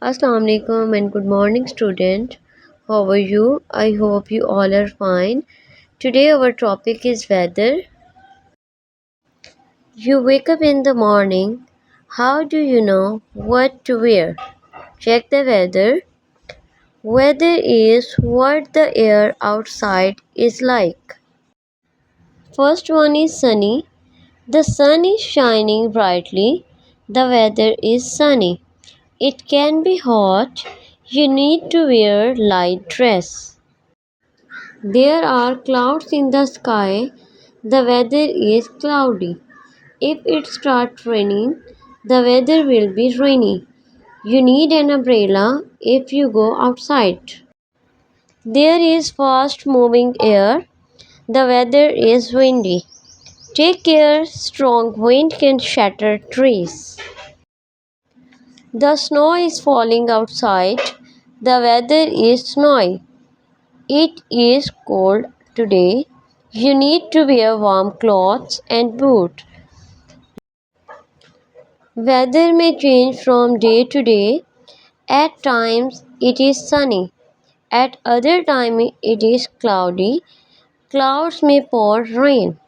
Assalamu alaikum and good morning, student. How are you? I hope you all are fine. Today our topic is weather. You wake up in the morning. How do you know what to wear? Check the weather. Weather is what the air outside is like. First one is sunny. The sun is shining brightly. The weather is sunny. It can be hot. You need to wear light dress. There are clouds in the sky. The weather is cloudy. If it starts raining, the weather will be rainy. You need an umbrella if you go outside. There is fast moving air. The weather is windy. Take care, strong wind can shatter trees. The snow is falling outside. The weather is snowy. It is cold today. You need to wear warm clothes and boots. Weather may change from day to day. At times it is sunny. At other times it is cloudy. Clouds may pour rain.